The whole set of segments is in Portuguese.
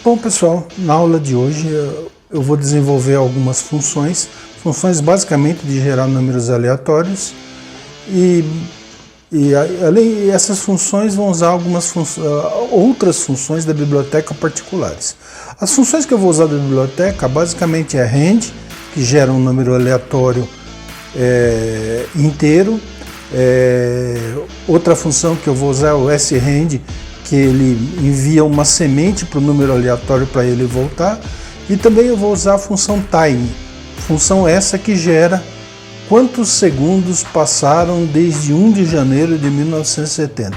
Bom, pessoal, na aula de hoje eu vou desenvolver algumas funções basicamente de gerar números aleatórios e além essas funções vão usar outras funções da biblioteca particulares. As funções que eu vou usar da biblioteca basicamente é rand, que gera um número aleatório inteiro. Outra função que eu vou usar é o srand, que ele envia uma semente para o número aleatório para ele voltar. E também eu vou usar a função time, função essa que gera quantos segundos passaram desde 1 de janeiro de 1970.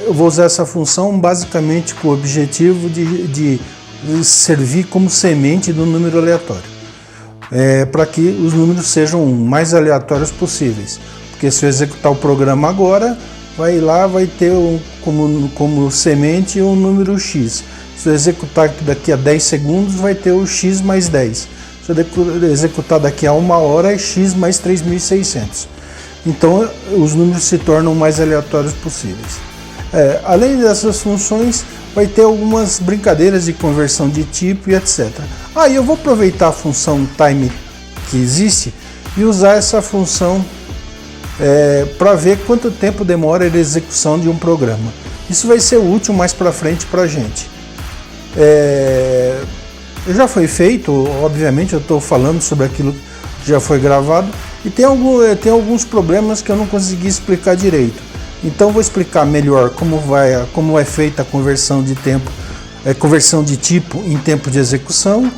Eu vou usar essa função basicamente com o objetivo de servir como semente do número aleatório, para que os números sejam o mais aleatórios possíveis. Porque se eu executar o programa agora, vai ter como semente um número x. Se eu executar daqui a 10 segundos, vai ter o x mais 10. Se eu executar daqui a 1 hora, é x mais 3.600. Então, os números se tornam o mais aleatórios possíveis. Além dessas funções, vai ter algumas brincadeiras de conversão de tipo e etc. Eu vou aproveitar a função time que existe e usar essa função para ver quanto tempo demora a execução de um programa. Isso vai ser útil mais para frente para a gente. Já foi feito, obviamente eu estou falando sobre aquilo que já foi gravado e tem alguns problemas que eu não consegui explicar direito. Então vou explicar melhor como é feita a conversão de tempo, conversão de tipo em tempo de execução,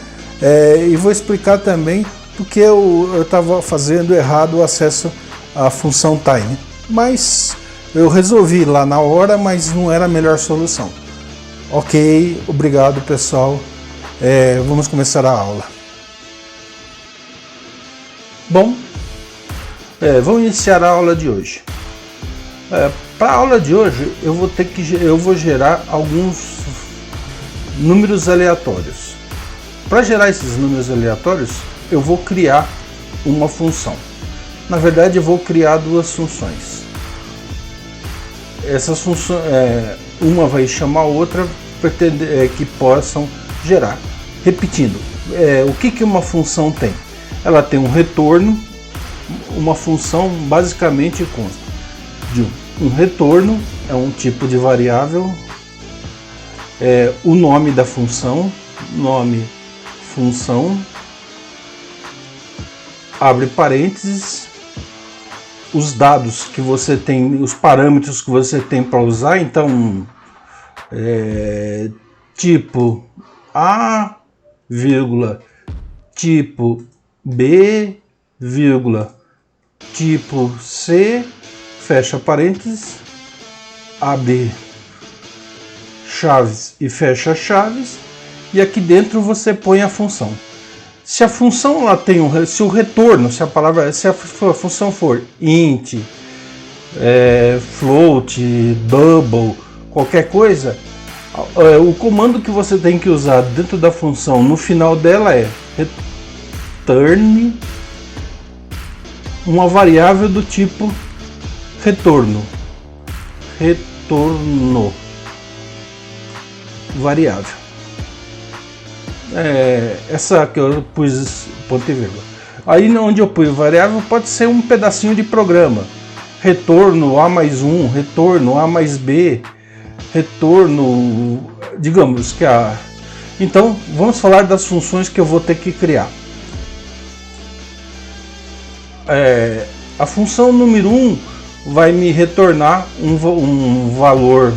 e vou explicar também porque eu estava fazendo errado o acesso à função time. Mas eu resolvi lá na hora, mas não era a melhor solução. Ok, obrigado pessoal. Vamos começar a aula. Bom, vamos iniciar a aula de hoje. Para a aula de hoje eu vou gerar alguns números aleatórios. Para gerar esses números aleatórios, eu vou criar uma função. Na verdade, eu vou criar duas funções. Essas funções, uma vai chamar a outra que possam gerar. Repetindo, o que uma função tem? Ela tem um retorno. Uma função basicamente consta de um retorno, é um tipo de variável, o nome da função, nome função, abre parênteses, os dados que você tem, os parâmetros que você tem para usar, então tipo A, vírgula, tipo B, vírgula, tipo C, fecha parênteses, abre chaves e fecha chaves, e aqui dentro você põe a função. Se a função lá tem se o retorno, se a função for int, float, double, qualquer coisa, o comando que você tem que usar dentro da função no final dela é return uma variável do tipo retorno variável. Essa que eu pus ponto e vírgula. Aí onde eu pus variável pode ser um pedacinho de programa. Retorno A mais 1, retorno A mais B, retorno, digamos que Então vamos falar das funções que eu vou ter que criar. A função número 1 vai me retornar um valor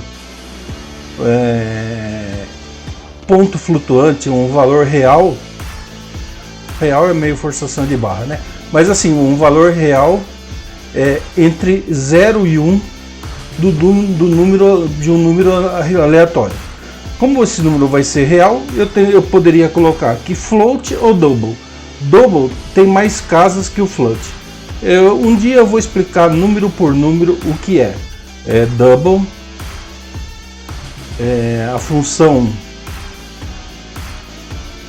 ponto flutuante, um valor real. Real é meio forçação de barra, né? Mas assim, um valor real entre 0 e 1 de um número aleatório. Como esse número vai ser real, eu poderia colocar aqui float ou double. Double tem mais casas que o float. Um dia eu vou explicar número por número o que é double. A função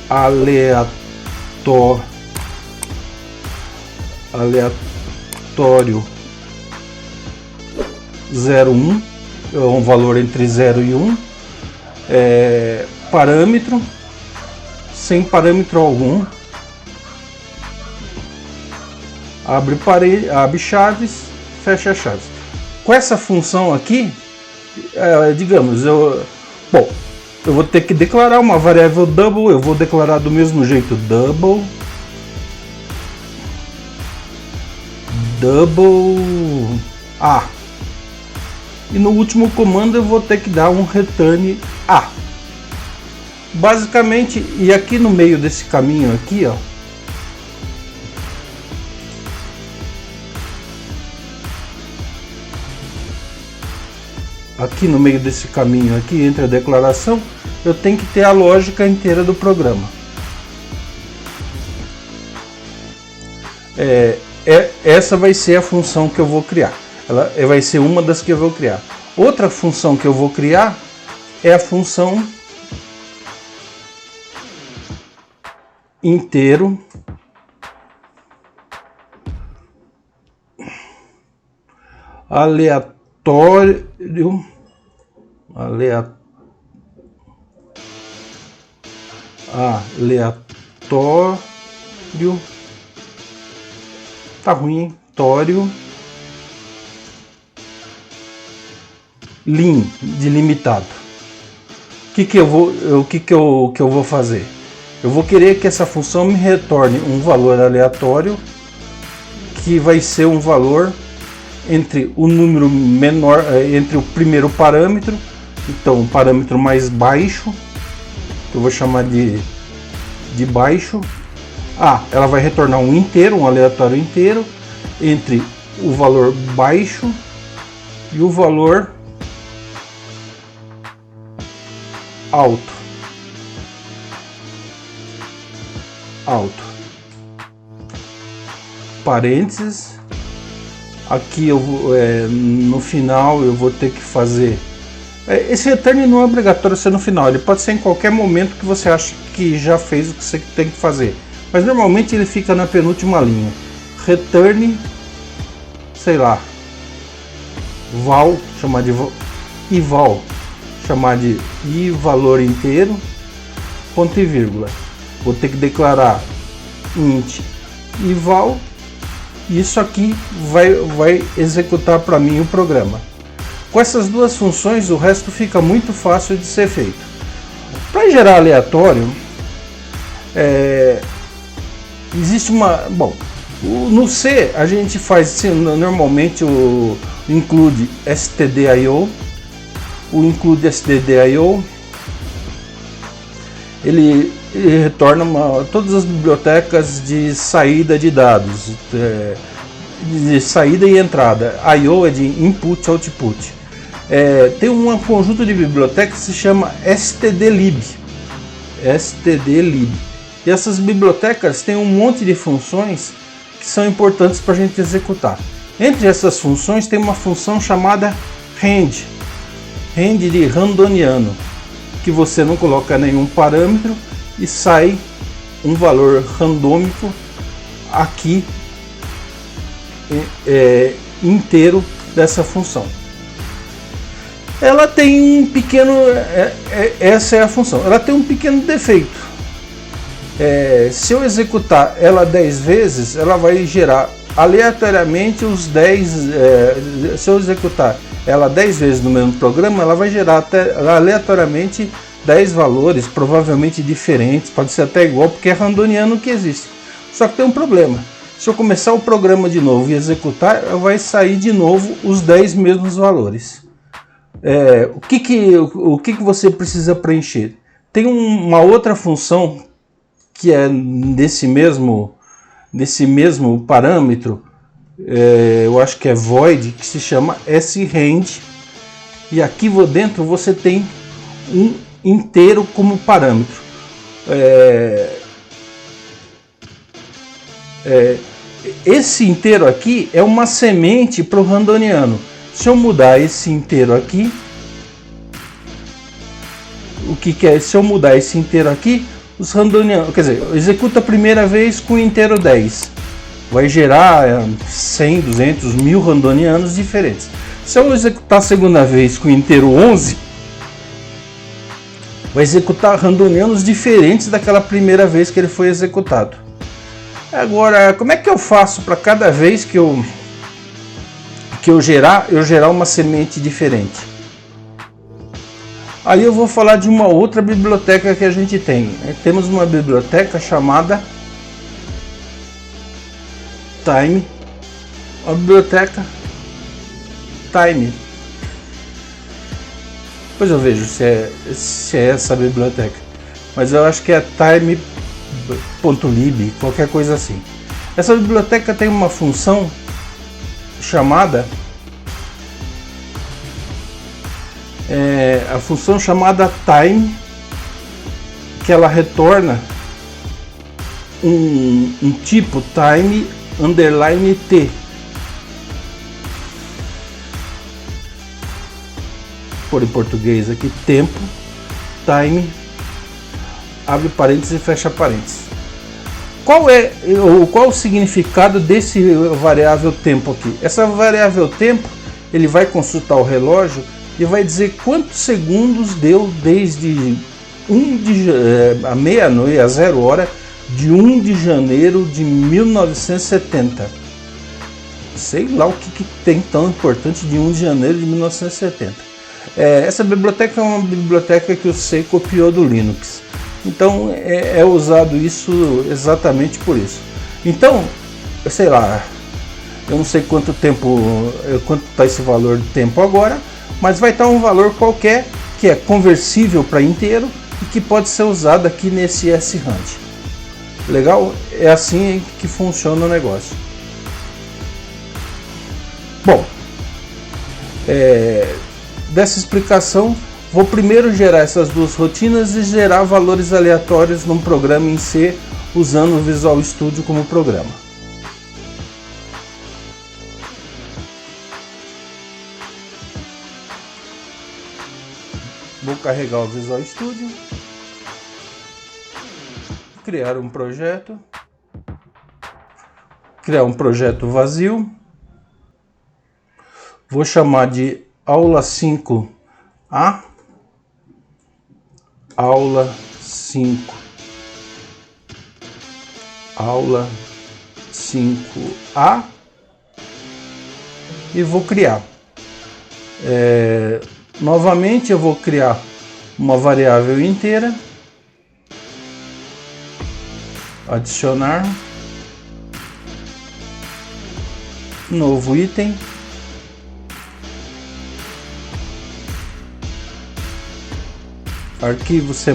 aleatório 0, 1 é um valor entre 0 e 1. parâmetro, sem parâmetro algum, abre chaves, fecha chaves. Com essa função aqui, digamos, eu vou ter que declarar uma variável double, eu vou declarar do mesmo jeito double A. E no último comando eu vou ter que dar um return A. Basicamente, e aqui no meio desse caminho aqui, ó, aqui no meio desse caminho aqui entre a declaração, eu tenho que ter a lógica inteira do programa. Essa vai ser a função que eu vou criar. Ela vai ser uma das que eu vou criar. Outra função que eu vou criar é a função inteiro aleatório tá ruim, hein? Tório lim delimitado. O que eu vou fazer? Eu vou querer que essa função me retorne um valor aleatório, que vai ser um valor entre o número menor, entre o primeiro parâmetro, então o parâmetro mais baixo, que eu vou chamar de baixo. Ela vai retornar um inteiro, um aleatório inteiro, entre o valor baixo e o valor alto. Parênteses. Aqui eu vou, no final eu vou ter que fazer. Esse return não é obrigatório ser no final, ele pode ser em qualquer momento que você acha que já fez o que você tem que fazer. Mas normalmente ele fica na penúltima linha. Return, sei lá, val, chamar de val, chamar de valor inteiro, ponto e vírgula. Vou ter que declarar int e val. Isso aqui vai executar para mim o programa. Com essas duas funções, o resto fica muito fácil de ser feito. Para gerar aleatório, existe uma... Bom, no C a gente faz normalmente o include stdio. O include stdio, ele retorna todas as bibliotecas de saída de dados, de saída e entrada. I/O é de input output. Tem um conjunto de bibliotecas que se chama stdlib. E essas bibliotecas têm um monte de funções que são importantes para a gente executar. Entre essas funções tem uma função chamada rand de randoniano, que você não coloca nenhum parâmetro e sai um valor randômico aqui inteiro dessa função. Ela tem um pequeno, essa é a função, ela tem um pequeno defeito. Se eu executar ela 10 vezes, ela vai gerar aleatoriamente os 10, se eu executar ela 10 vezes no mesmo programa, ela vai gerar aleatoriamente 10 valores, provavelmente diferentes, pode ser até igual, porque é randoniano que existe. Só que tem um problema. Se eu começar o programa de novo e executar, vai sair de novo os 10 mesmos valores. O que você precisa preencher? Tem uma outra função que é desse mesmo parâmetro, eu acho que é void, que se chama srand, e aqui dentro você tem um inteiro como parâmetro. Esse inteiro aqui é uma semente para o randoniano. Se eu mudar esse inteiro aqui, o que é? Se eu mudar esse inteiro aqui, os randonianos, quer dizer, executa a primeira vez com o inteiro 10, vai gerar 100, 200, 1000 randonianos diferentes. Se eu executar a segunda vez com o inteiro 11, vai executar randonianos diferentes daquela primeira vez que ele foi executado. Agora, como é que eu faço para cada vez que eu gerar uma semente diferente? Aí eu vou falar de uma outra biblioteca que a gente tem. Temos uma biblioteca chamada Time. A biblioteca Time. Depois eu vejo se é essa a biblioteca. Mas eu acho que é time.lib, qualquer coisa assim. Essa biblioteca tem uma função chamada a função chamada time, que ela retorna um tipo time underline t. Por em português aqui, tempo, time, abre parênteses e fecha parênteses. Qual o significado desse variável tempo aqui? Essa variável tempo, ele vai consultar o relógio e vai dizer quantos segundos deu desde a meia-noite, a 0 hora, de 1 de janeiro de 1970. Sei lá o que tem tão importante de 1 de janeiro de 1970. Essa biblioteca é uma biblioteca que o C copiou do Linux. Então é usado isso exatamente por isso. Então, sei lá, eu não sei quanto está esse valor de tempo agora, mas vai estar um valor qualquer que é conversível para inteiro e que pode ser usado aqui nesse srand. Legal? É assim que funciona o negócio. Bom, dessa explicação, vou primeiro gerar essas duas rotinas e gerar valores aleatórios num programa em C usando o Visual Studio como programa. Vou carregar o Visual Studio, criar um projeto vazio, vou chamar de aula 5A, aula 5A e vou criar. Novamente eu vou criar uma variável inteira, adicionar, novo item, arquivo C++,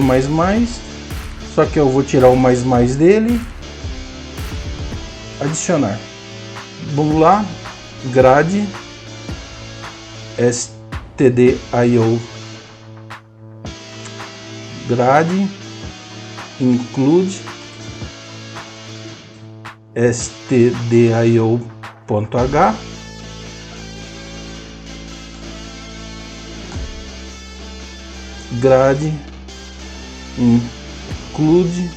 só que eu vou tirar o mais dele, adicionar, vamos lá, grade, stdio, grade, include, stdio.h, grade, include,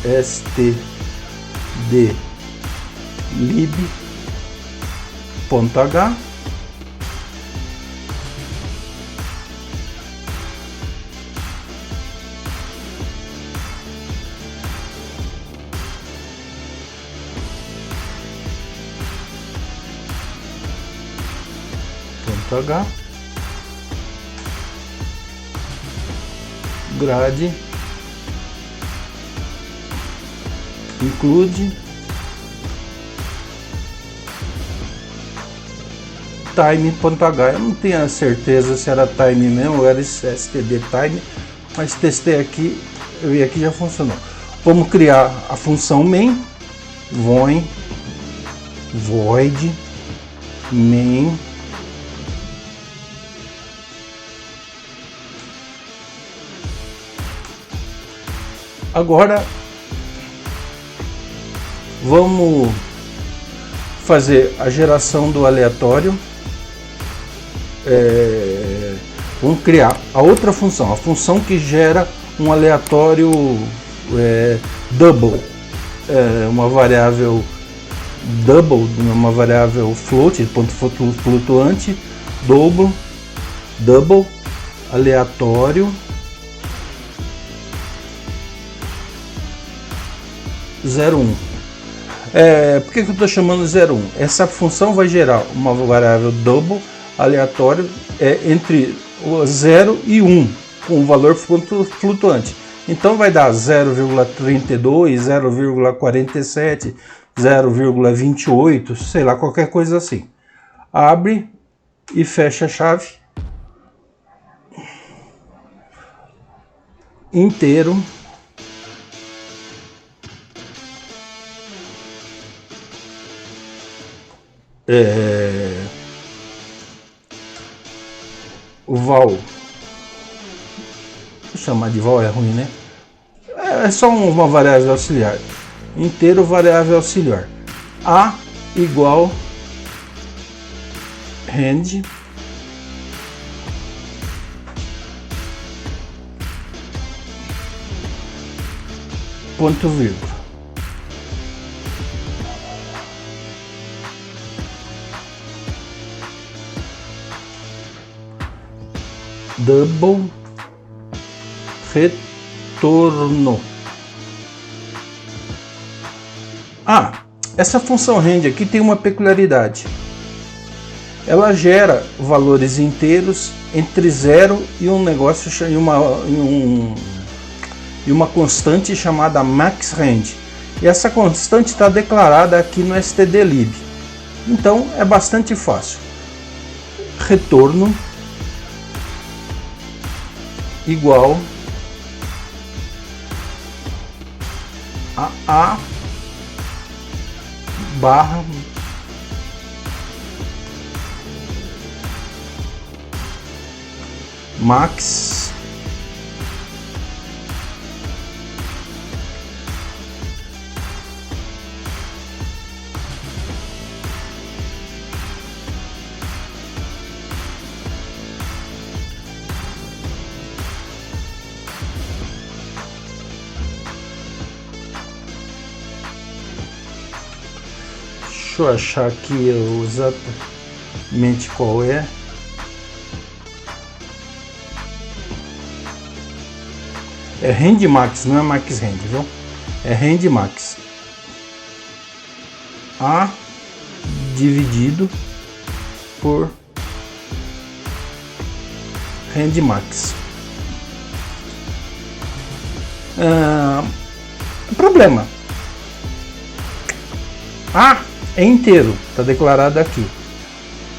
stdlib.h, grade, include, time.h. Eu não tenho a certeza se era time mesmo ou era std time, mas testei aqui, eu vi aqui, já funcionou. Vamos criar a função main, void main agora vamos fazer a geração do aleatório. Vamos criar a outra função, a função que gera um aleatório double, uma variável double, uma variável float, ponto flutuante, double, aleatório, 0,1. Por que eu estou chamando 0,1? Essa função vai gerar uma variável double aleatório entre o 0 e 1, com um valor flutuante. Então vai dar 0,32, 0,47, 0,28, sei lá, qualquer coisa assim. Abre e fecha a chave. Inteiro. O val, vou chamar de val, é ruim, né? É só uma variável auxiliar. Inteiro, variável auxiliar. A igual rand ponto vírgula. Double retorno. Essa função rand aqui tem uma peculiaridade. Ela gera valores inteiros entre 0 e um negócio e uma constante chamada max rand. E essa constante está declarada aqui no stdlib. Então é bastante fácil. Retorno igual a barra max Deixa eu achar aqui exatamente qual é. É rand max, não é max rand, viu? É rand max. A dividido por rand max. Problema. A é inteiro, está declarado aqui.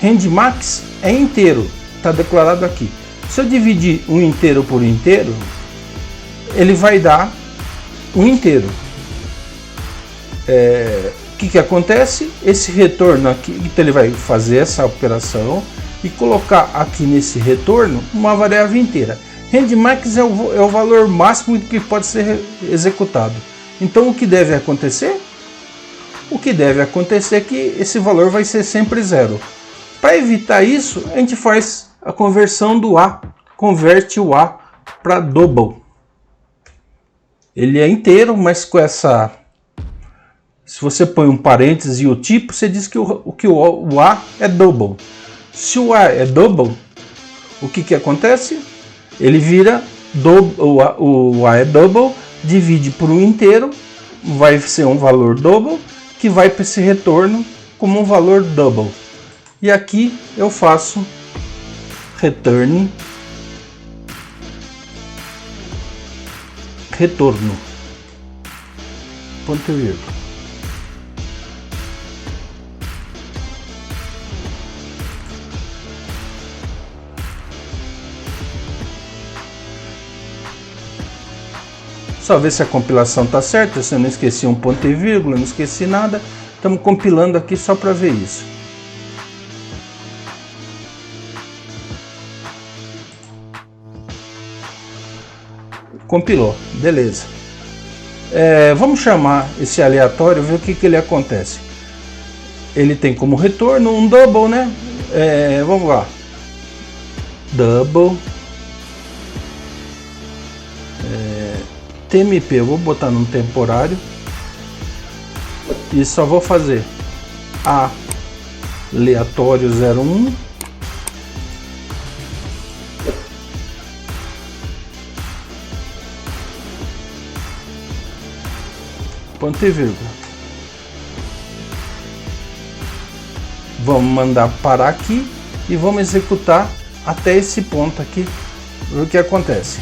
Rand max é inteiro, está declarado aqui. Se eu dividir um inteiro por inteiro, ele vai dar um inteiro. O que acontece? Esse retorno aqui, então ele vai fazer essa operação e colocar aqui nesse retorno uma variável inteira. Rand max é o valor máximo que pode ser executado. Então o que deve acontecer? O que deve acontecer é que esse valor vai ser sempre 0. Para evitar isso, a gente faz a conversão do A, converte o A para double. Ele é inteiro, mas com essa... Se você põe um parênteses e o tipo, você diz que o A é double. Se o A é double, o que acontece? Ele vira o A é double, divide por um inteiro, vai ser um valor double, que vai para esse retorno como um valor double. E aqui eu faço return retorno ponto vírgula. Só ver se a compilação está certa, se eu não esqueci um ponto e vírgula, não esqueci nada. Estamos compilando aqui só para ver isso. Compilou, beleza. Vamos chamar esse aleatório, ver o que ele acontece. Ele tem como retorno um double, né? Vamos lá. Double. TMP, eu vou botar num temporário e só vou fazer A aleatório 01, ponto e vírgula. Vamos mandar parar aqui e vamos executar até esse ponto aqui, ver o que acontece.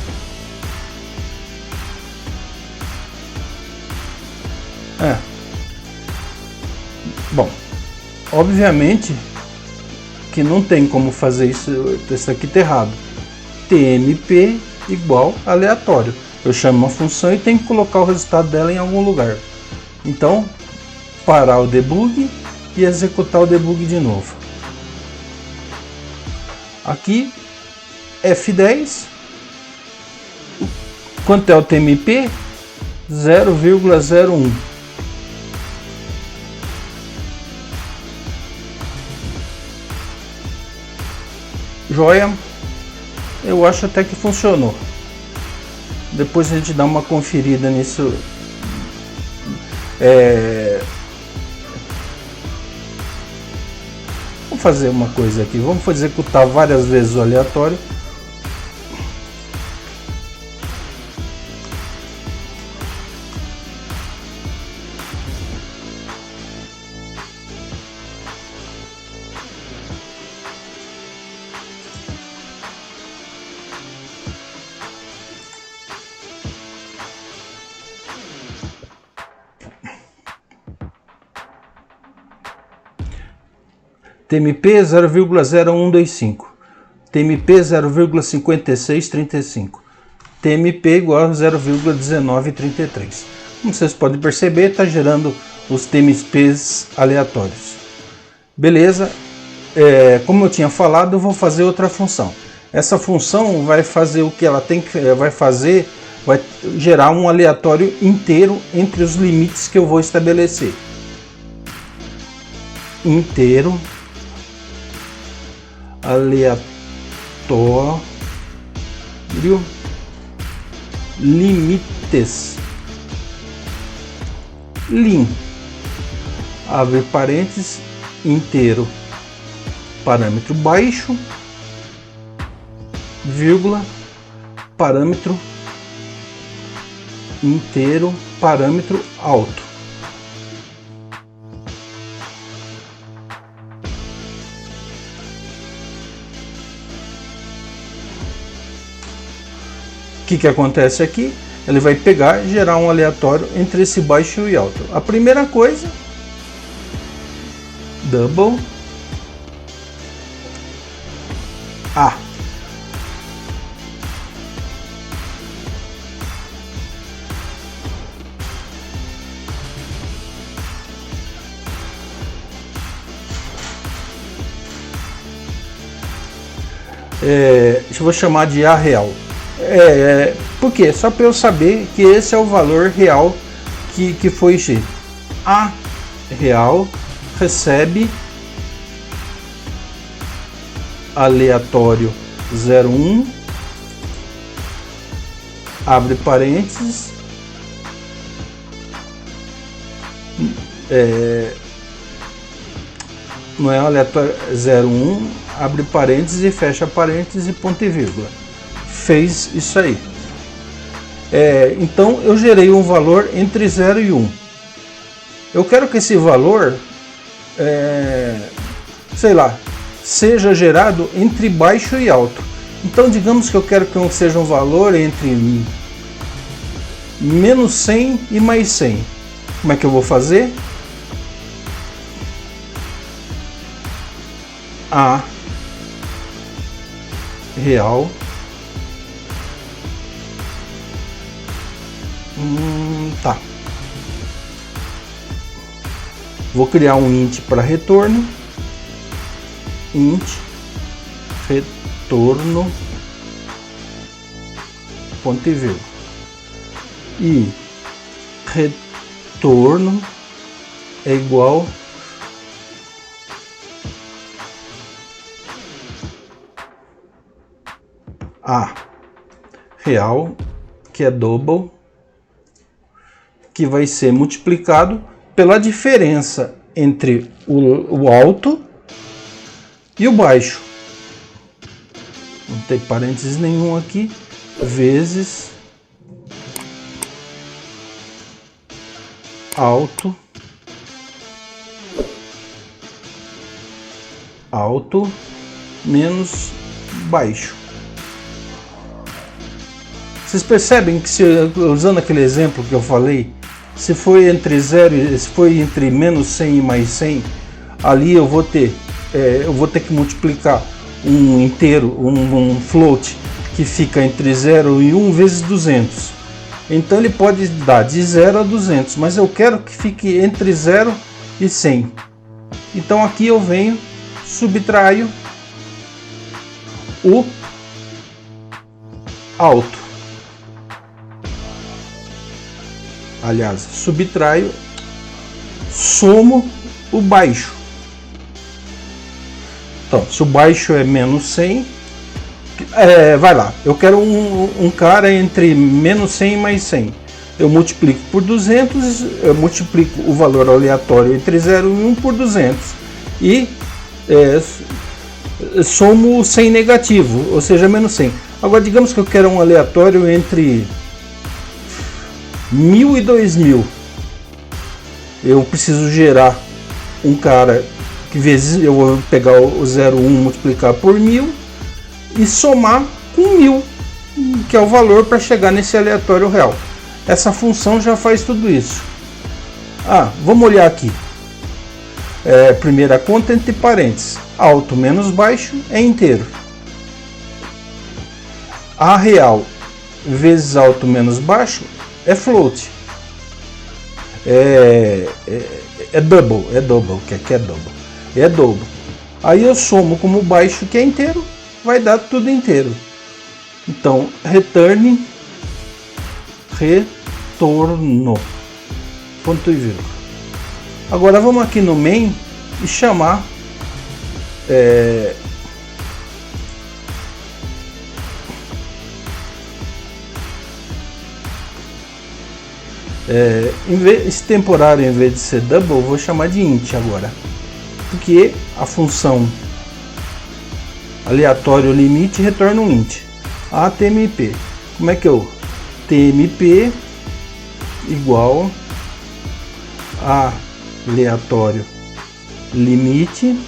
Bom, obviamente que não tem como fazer isso aqui tá errado. TMP igual aleatório. Eu chamo uma função e tenho que colocar o resultado dela em algum lugar. Então, parar o debug e executar o debug de novo. Aqui, F10. Quanto é o TMP? 0,01. Joia, eu acho até que funcionou. Depois a gente dá uma conferida nisso. Vamos fazer uma coisa aqui, vamos executar várias vezes o aleatório. TMP 0,0125, TMP 0,5635, TMP igual a 0,1933. Como vocês podem perceber, está gerando os TMPs aleatórios. Beleza, como eu tinha falado, eu vou fazer outra função. Essa função vai fazer o que ela tem que fazer, vai gerar um aleatório inteiro entre os limites que eu vou estabelecer. Inteiro aleatório limites lim, abre parênteses, inteiro parâmetro baixo, vírgula, parâmetro inteiro parâmetro alto. O que acontece aqui? Ele vai pegar e gerar um aleatório entre esse baixo e alto. A primeira coisa, double A. Eu vou chamar de A real. Por quê? Só para eu saber que esse é o valor real que foi G. A real recebe aleatório 01, abre parênteses, não é aleatório 01, abre parênteses e fecha parênteses e ponto e vírgula. Fez isso aí. Então eu gerei um valor entre 0 e 1. Eu quero que esse valor, sei lá, seja gerado entre baixo e alto. Então digamos que eu quero que seja um valor entre menos 100 e mais 100. Como é que eu vou fazer? A real tá. Vou criar um int para retorno. Int retorno ponto e vírgula. E retorno é igual a real, que é double, que vai ser multiplicado pela diferença entre o alto e o baixo. Não tem parênteses nenhum aqui, vezes alto, alto menos baixo. Vocês percebem que, usando aquele exemplo que eu falei, se foi entre 0 se foi entre menos 100 e mais 100, ali eu vou ter que multiplicar um inteiro, um float que fica entre 0 e 1 vezes 200. Então ele pode dar de 0 a 200, mas eu quero que fique entre 0 e 100. Então aqui eu venho, subtraio o alto. Aliás, subtraio, somo o baixo. Então, se o baixo é menos 100, vai lá, eu quero um cara entre menos 100 e mais 100. Eu multiplico por 200, eu multiplico o valor aleatório entre 0 e 1 por 200. E somo o 100 negativo, ou seja, menos 100. Agora, digamos que eu quero um aleatório entre 1000 e 2000. Eu preciso gerar um cara que vezes eu vou pegar o 0,1 multiplicar por 1000 e somar com 1000, que é o valor para chegar nesse aleatório real. Essa função já faz tudo isso. Vamos olhar aqui. Primeira conta entre parênteses. Alto menos baixo é inteiro. A real vezes alto menos baixo é float. É double, que aqui é double. É dobro. Aí eu somo como baixo, que é inteiro, vai dar tudo inteiro. Então, retorno, ponto e vírgula. Agora vamos aqui no main e chamar esse temporário, em vez de ser double, eu vou chamar de int agora, porque a função aleatório limite retorna um int. ATMP. Como é que eu? TMP igual a aleatório limite,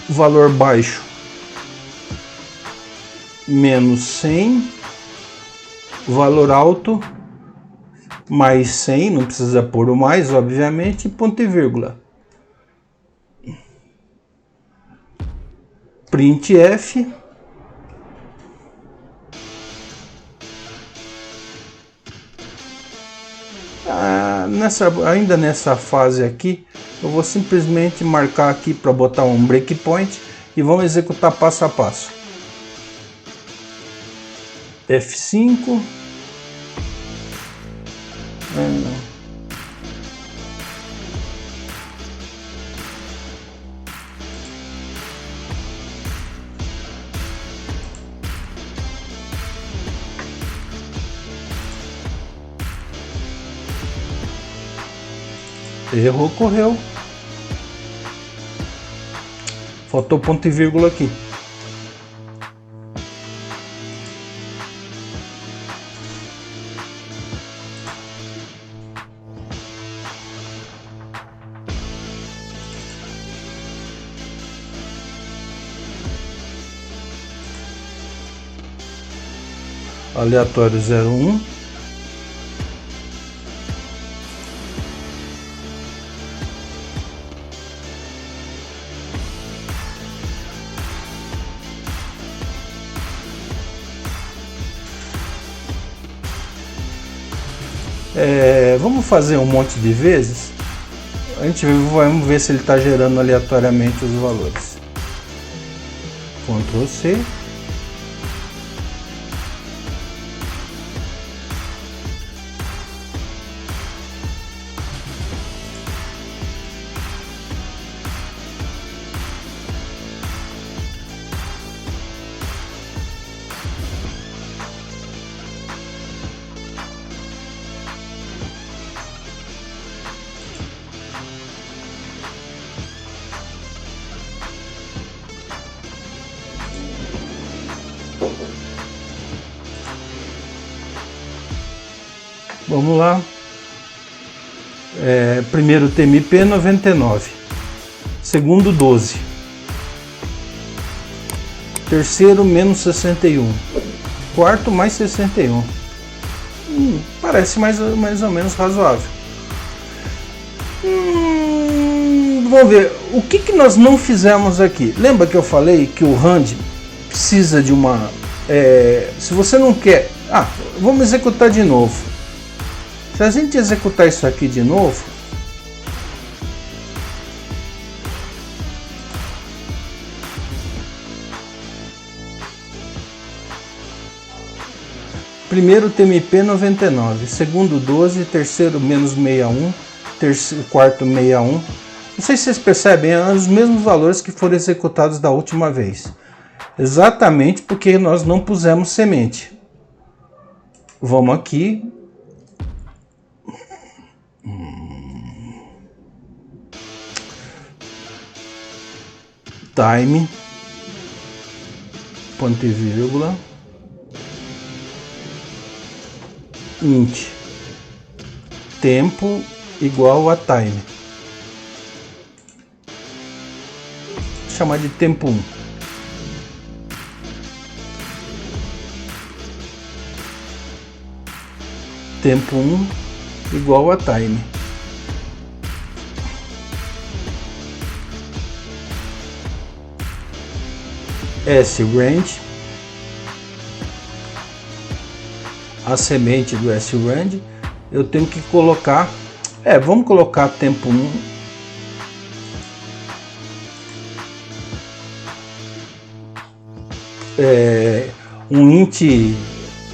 valor baixo menos 100, valor alto mais 100, não precisa pôr o mais, obviamente, ponto e vírgula. Printf ainda nessa fase aqui, eu vou simplesmente marcar aqui para botar um breakpoint e vamos executar passo a passo. F5. Erro ocorreu. Faltou ponto e vírgula aqui. Aleatório 01. Vamos fazer um monte de vezes. Vamos ver se ele está gerando aleatoriamente os valores. Ctrl C. Vamos lá. Primeiro TMP 99, segundo 12, terceiro menos 61, quarto mais 61. Parece mais ou menos razoável. Vamos ver, o que nós não fizemos aqui? Lembra que eu falei que o RAND precisa de uma... se você não quer... vamos executar de novo. Se a gente executar isso aqui de novo, primeiro TMP 99, segundo 12, terceiro menos 61, quarto 61. Não sei se vocês percebem, é os mesmos valores que foram executados da última vez. Exatamente porque nós não pusemos semente. Vamos aqui. Time, ponto e vírgula, int, tempo igual a time. Vou chamar de tempo 1. Tempo 1 igual a time. sRand, a semente do sRand, eu tenho que colocar, vamos colocar tempo 1, um int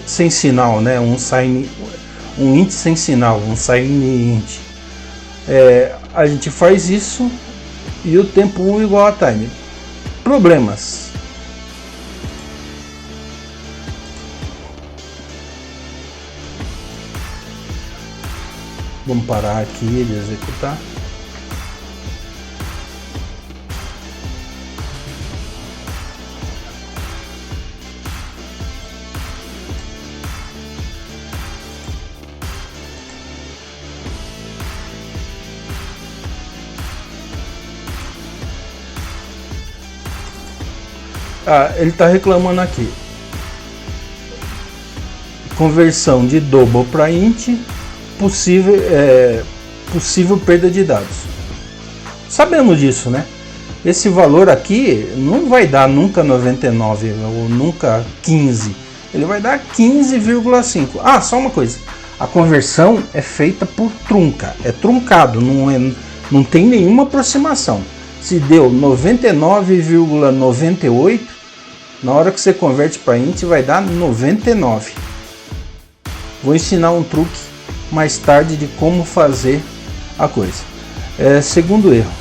sem sinal, né? Um int sem sinal, um sign int. A gente faz isso e o tempo 1 igual a time. Problemas. Vamos parar aqui de executar. Ele está reclamando aqui. Conversão de double para int, possível perda de dados. Sabemos disso, né? Esse valor aqui não vai dar nunca 99 ou nunca 15. Ele vai dar 15,5. Só uma coisa. A conversão é feita por trunca. É truncado, não tem nenhuma aproximação. Se deu 99,98, na hora que você converte para int vai dar 99. Vou ensinar um truque mais tarde de como fazer a coisa. Segundo erro.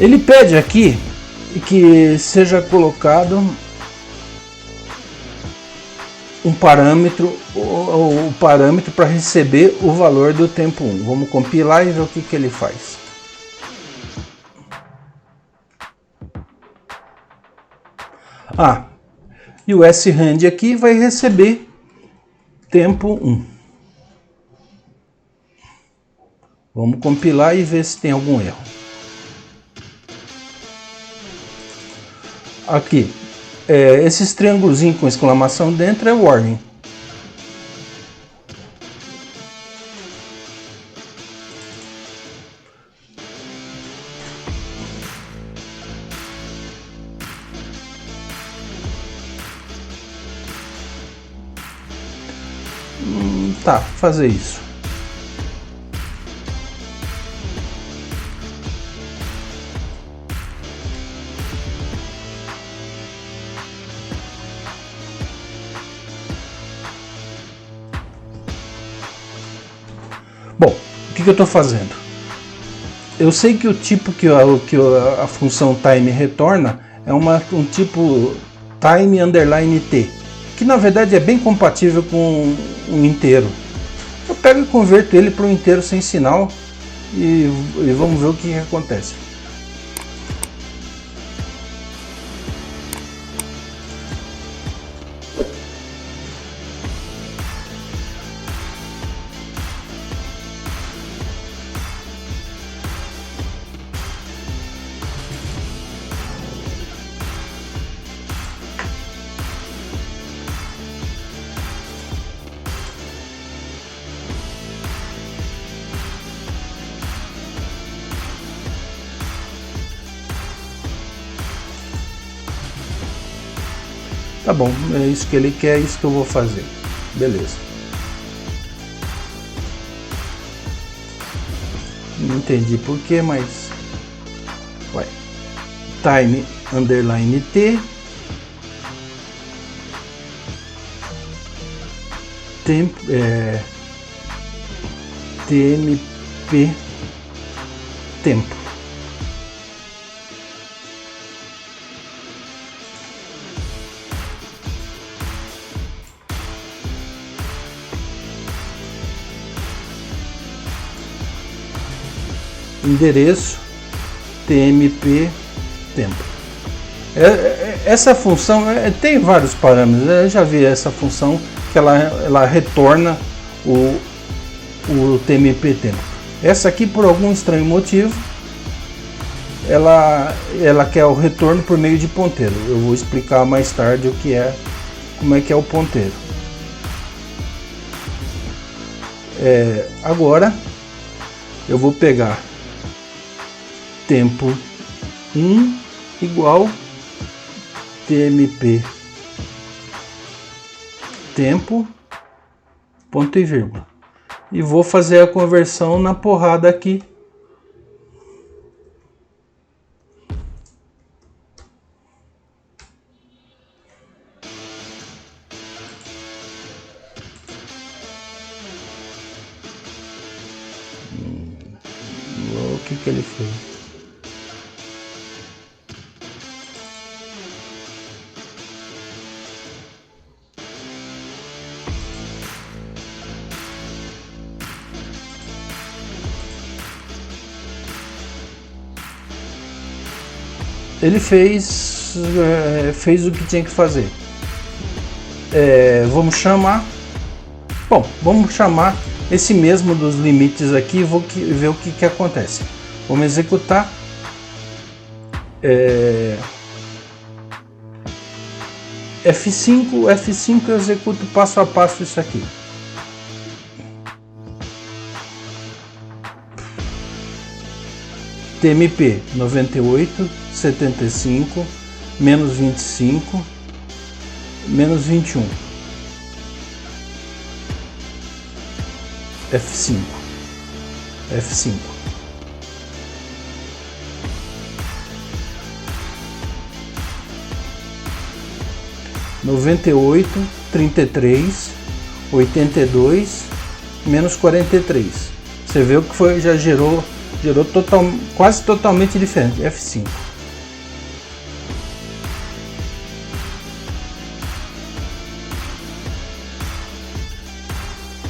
Ele pede aqui que seja colocado um parâmetro, o parâmetro para receber o valor do tempo 1. Vamos compilar e ver o que ele faz. E o sRand aqui vai receber tempo 1. Vamos compilar e ver se tem algum erro. Aqui, esses triângulozinhos com exclamação dentro é warning. Tá, fazer isso. Bom, o que eu estou fazendo? Eu sei que o tipo que a função time retorna é um tipo time underline t, que na verdade é bem compatível com um inteiro. Eu pego e converto ele para um inteiro sem sinal e vamos ver o que acontece. Tá bom, é isso que ele quer, é isso que eu vou fazer. Beleza. Não entendi porquê, mas... Vai. Time underline T. TMP tempo. Endereço TMP tempo. Essa função tem vários parâmetros. Eu já vi essa função que ela retorna o TMP tempo. Essa aqui, por algum estranho motivo, ela quer o retorno por meio de ponteiro. Eu vou explicar mais tarde como é que é o ponteiro. Agora eu vou pegar tempo 1 igual TMP tempo, ponto e vírgula, e vou fazer a conversão na porrada aqui. O que ele fez? Ele fez o que tinha que fazer. Vamos chamar. Bom, vamos chamar esse mesmo dos limites aqui e vou ver o que acontece. Vamos executar. F5 eu executo passo a passo isso aqui. TMP 98, 75, menos 25, menos 21. F5. 98, 33, 82, menos 43. Você vê o que foi, já gerou quase totalmente diferente. F5.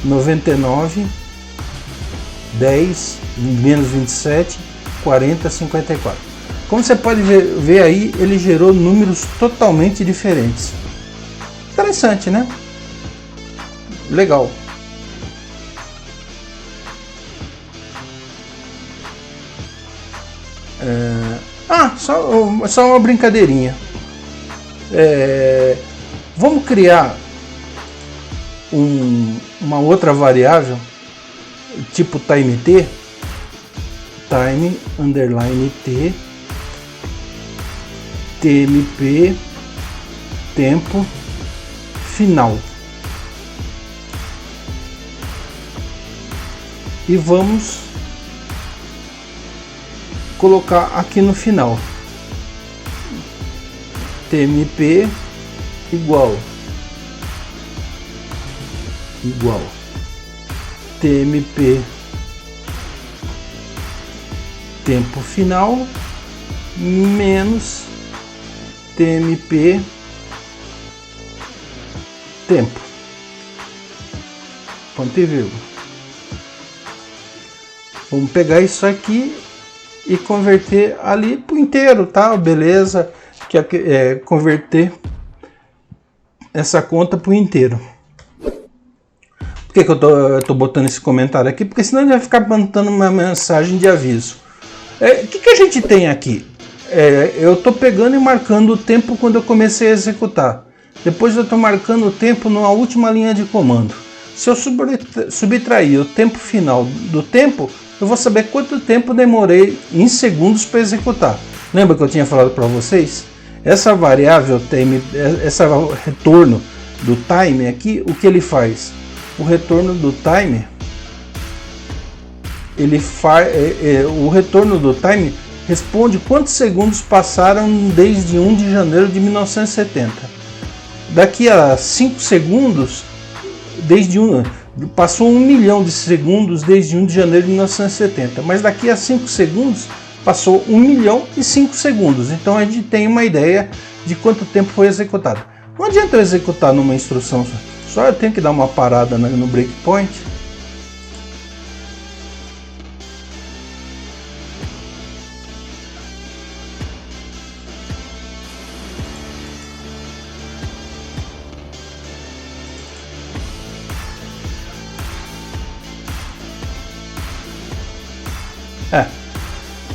(99, 10, menos 27, 40, 54). Como você pode ver aí, ele gerou números totalmente diferentes. Interessante, né? Legal. Só uma brincadeirinha. Vamos criar uma outra variável tipo time t, time underline t, tmp tempo final, e vamos colocar aqui no final tmp igual tmp tempo final menos TMP tempo, ponto e vírgula. Vamos pegar isso aqui e converter ali para o inteiro, tá? Beleza, que é converter essa conta para o inteiro. Por que eu tô botando esse comentário aqui? Porque senão ele vai ficar mandando uma mensagem de aviso. O que a gente tem aqui? Eu estou pegando e marcando o tempo quando eu comecei a executar. Depois eu estou marcando o tempo na última linha de comando. Se eu subtrair o tempo final do tempo, eu vou saber quanto tempo demorei em segundos para executar. Lembra que eu tinha falado para vocês? Essa variável time, esse retorno do time aqui, o que ele faz? O retorno do time, o retorno do time responde quantos segundos passaram desde 1 de janeiro de 1970. Daqui a 5 segundos, passou 1 milhão de segundos desde 1 de janeiro de 1970, mas daqui a 5 segundos passou 1 milhão e 5 segundos. Então a gente tem uma ideia de quanto tempo foi executado. Não adianta eu executar numa instrução só, eu tenho que dar uma parada no breakpoint.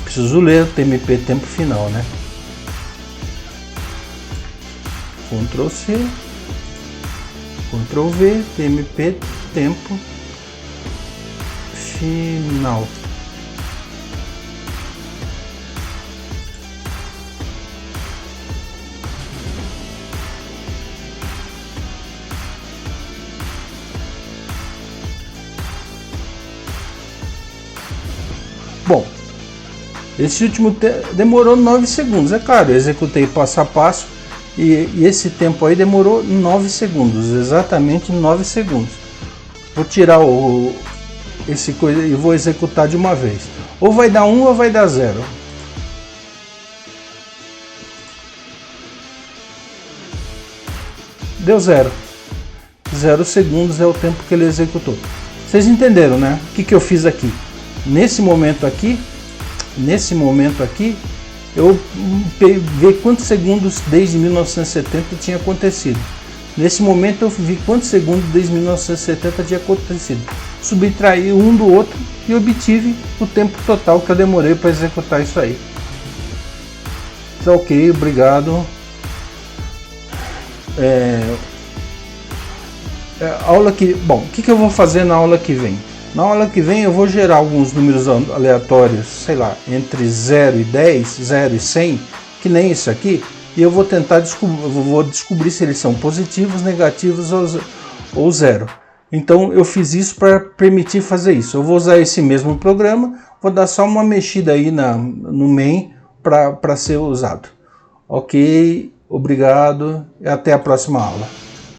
Preciso ler o TMP tempo final, né? Ctrl C, Ctrl V, TMP tempo final. Bom, esse último demorou 9 segundos. É claro, eu executei passo a passo e esse tempo aí demorou 9 segundos, exatamente 9 segundos. Vou tirar esse coisa e vou executar de uma vez. Ou vai dar 1 ou vai dar 0. Deu 0. 0 segundos é o tempo que ele executou. Vocês entenderam, né? O que eu fiz aqui? Nesse momento aqui, eu vi quantos segundos desde 1970 tinha acontecido. Nesse momento eu vi quantos segundos desde 1970 tinha acontecido. Subtraí um do outro e obtive o tempo total que eu demorei para executar isso aí. Tá ok, obrigado. Bom, o que eu vou fazer na aula que vem? Na aula que vem eu vou gerar alguns números aleatórios, sei lá, entre 0 e 10, 0 e 100, que nem isso aqui, e eu vou tentar descobrir se eles são positivos, negativos ou zero. Então eu fiz isso para permitir fazer isso. Eu vou usar esse mesmo programa, vou dar só uma mexida aí no main para ser usado. Ok, obrigado e até a próxima aula.